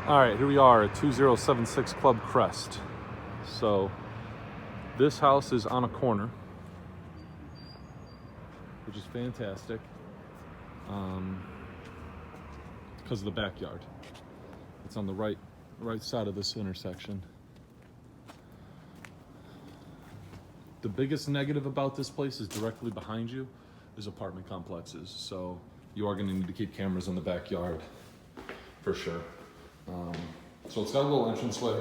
All right, here we are at 2076 Club Crest. So this house is on a corner, which is fantastic because of the backyard. It's on the right side of this intersection. The biggest negative about this place is directly behind you is apartment complexes. So you are going to need to keep cameras in the backyard for sure. So it's got a little entranceway.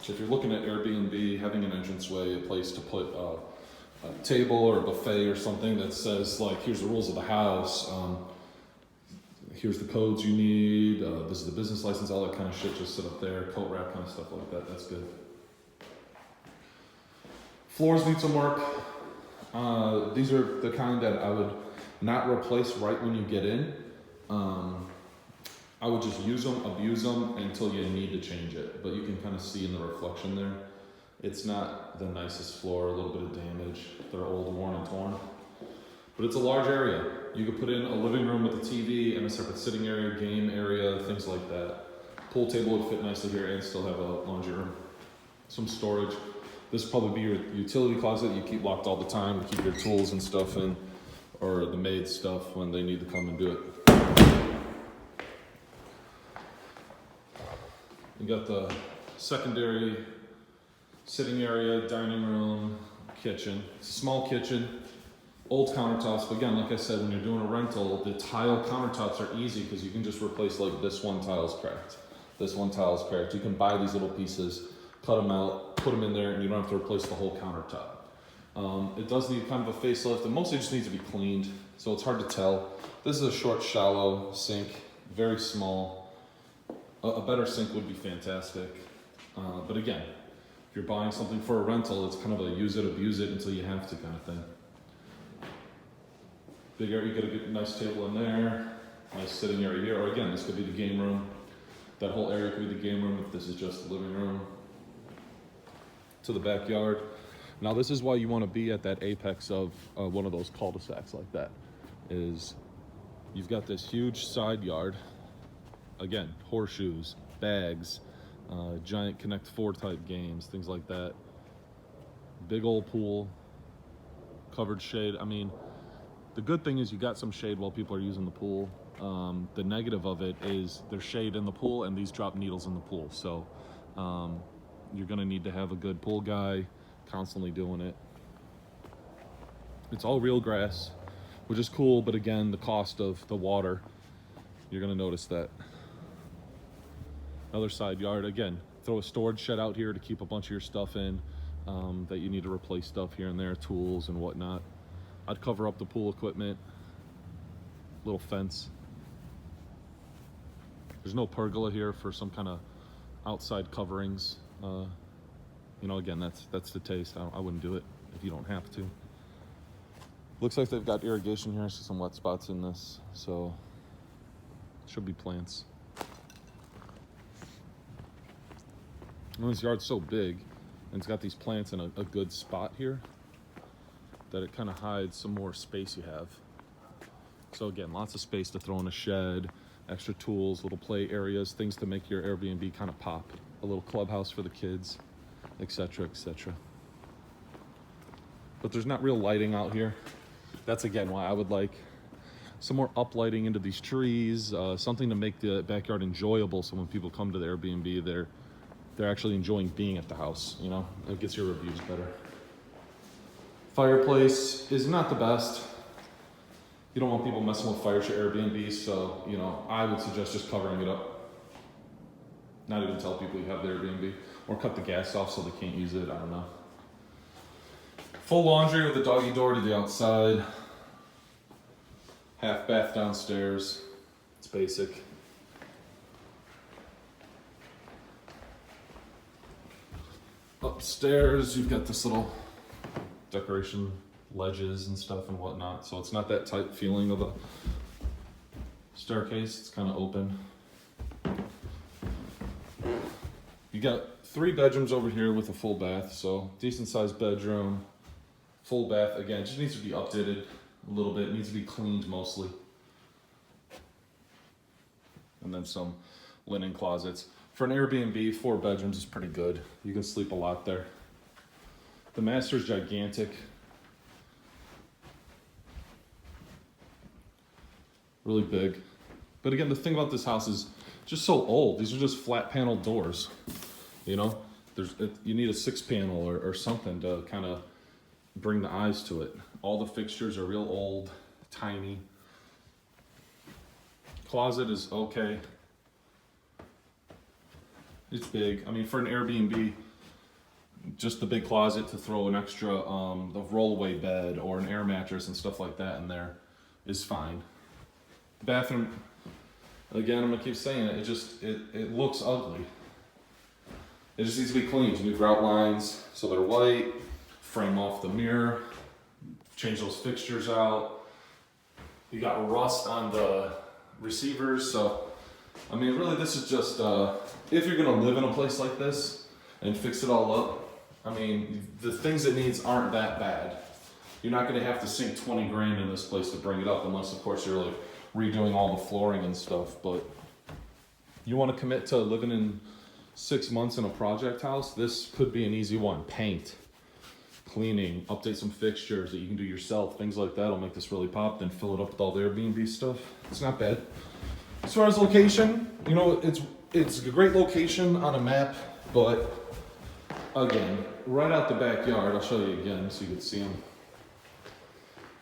So if you're looking at Airbnb, having an entranceway, a place to put a table or a buffet or something that says like, here's the rules of the house, here's the codes you need, this is the business license, all that kind of shit, just sit up there, coat rack kind of stuff like that, that's good. Floors need some work. These are the kind that I would not replace right when you get in. I would just use them, abuse them until you need to change it. But you can kind of see in the reflection there, it's not the nicest floor, a little bit of damage. They're old, worn, and torn. But it's a large area. You could put in a living room with a TV and a separate sitting area, game area, things like that. Pool table would fit nicely here and still have a laundry room. Some storage. This would probably be your utility closet you keep locked all the time to keep your tools and stuff in, or the maid's stuff when they need to come and do it. You got the secondary sitting area, dining room, kitchen. It's a small kitchen, old countertops. But again, like I said, when you're doing a rental, the tile countertops are easy because you can just replace like this one tile's cracked. This one tile's cracked. You can buy these little pieces, cut them out, put them in there, and you don't have to replace the whole countertop. It does need kind of a facelift, and mostly just needs to be cleaned, so it's hard to tell. This is a short, shallow sink, very small. A better sink would be fantastic. But again, if you're buying something for a rental, it's kind of a use it, abuse it until you have to kind of thing. Big area, you get a nice table in there, nice sitting area here, or again, this could be the game room. That whole area could be the game room if this is just the living room. To the backyard. Now this is why you want to be at that apex of one of those cul-de-sacs like that, is you've got this huge side yard. Again, horseshoes, bags, giant Connect 4 type games, things like that. Big old pool, covered shade. I mean, the good thing is you got some shade while people are using the pool. The negative of it is there's shade in the pool and these drop needles in the pool. So you're gonna need to have a good pool guy constantly doing it. It's all real grass, which is cool, but again, the cost of the water, you're gonna notice that. Another side yard, again, throw a storage shed out here to keep a bunch of your stuff in that you need to replace stuff here and there, tools and whatnot. I'd cover up the pool equipment, little fence. There's no pergola here for some kind of outside coverings. You know, again, that's the taste. I wouldn't do it if you don't have to. Looks like they've got irrigation here. I see some wet spots in this, so should be plants. And this yard's so big, and it's got these plants in a good spot here that it kind of hides some more space you have. So again, lots of space to throw in a shed, extra tools, little play areas, things to make your Airbnb kind of pop. A little clubhouse for the kids, etc., etc. But there's not real lighting out here. That's again why I would like some more uplighting into these trees, something to make the backyard enjoyable, so when people come to the Airbnb, they're actually enjoying being at the house, you know? It gets your reviews better. Fireplace is not the best. You don't want people messing with fires at Airbnb, so, you know, I would suggest just covering it up. Not even tell people you have the Airbnb, or cut the gas off so they can't use it, I don't know. Full laundry with a doggy door to the outside. Half bath downstairs. It's basic. Upstairs, you've got this little decoration ledges and stuff and whatnot, so it's not that tight feeling of a staircase. It's kind of open. You got 3 bedrooms over here with a full bath, so decent sized bedroom, full bath. Again, just needs to be updated a little bit. It needs to be cleaned mostly. And then some linen closets. For an Airbnb, 4 bedrooms is pretty good. You can sleep a lot there. The master's gigantic. Really big. But again, the thing about this house is just so old. These are just flat panel doors. You know, you need a 6-panel or something to kind of bring the eyes to it. All the fixtures are real old, tiny. Closet is okay. It's big. I mean, for an Airbnb, just the big closet to throw an extra the rollaway bed or an air mattress and stuff like that in there is fine. The bathroom, again, I'm gonna keep saying it. It looks ugly. It just needs to be cleaned. New grout lines so they're white. Frame off the mirror. Change those fixtures out. You got rust on the receivers, so I mean, really, this is just if you're gonna live in a place like this and fix it all up. I mean, the things it needs aren't that bad. You're not gonna have to sink 20 grand in this place to bring it up, unless, of course, you're like redoing all the flooring and stuff. But you want to commit to living in 6 months in a project house, this could be an easy one. Paint, cleaning, update some fixtures that you can do yourself, things like that will make this really pop. Then fill it up with all the Airbnb stuff. It's not bad. As far as location, you know, it's a great location on a map, but again, right out the backyard, I'll show you again so you can see them.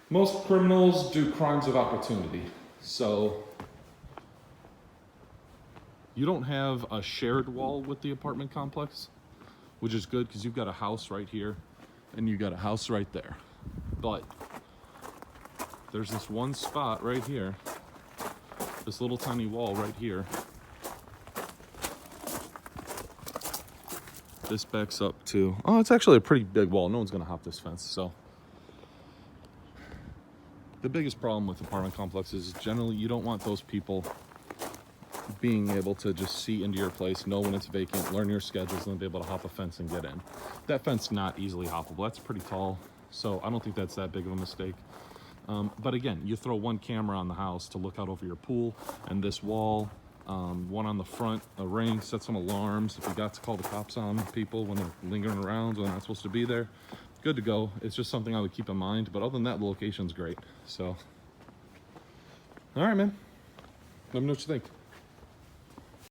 Most criminals do crimes of opportunity. So you don't have a shared wall with the apartment complex, which is good because you've got a house right here and you got a house right there. But there's this one spot right here, this little tiny wall right here. This backs up to, oh, it's actually a pretty big wall. No one's gonna hop this fence. So the biggest problem with apartment complexes is generally you don't want those people being able to just see into your place, know when it's vacant, learn your schedules, and then be able to hop a fence and get in. That fence not easily hoppable. That's pretty tall, so I don't think that's that big of a mistake. But again, you throw one camera on the house to look out over your pool and this wall, one on the front, a ring, set some alarms if you got to call the cops on people when they're lingering around when they're not supposed to be there. Good to go. It's just something I would keep in mind, but other than that, the location's great. So, all right, man. Let me know what you think.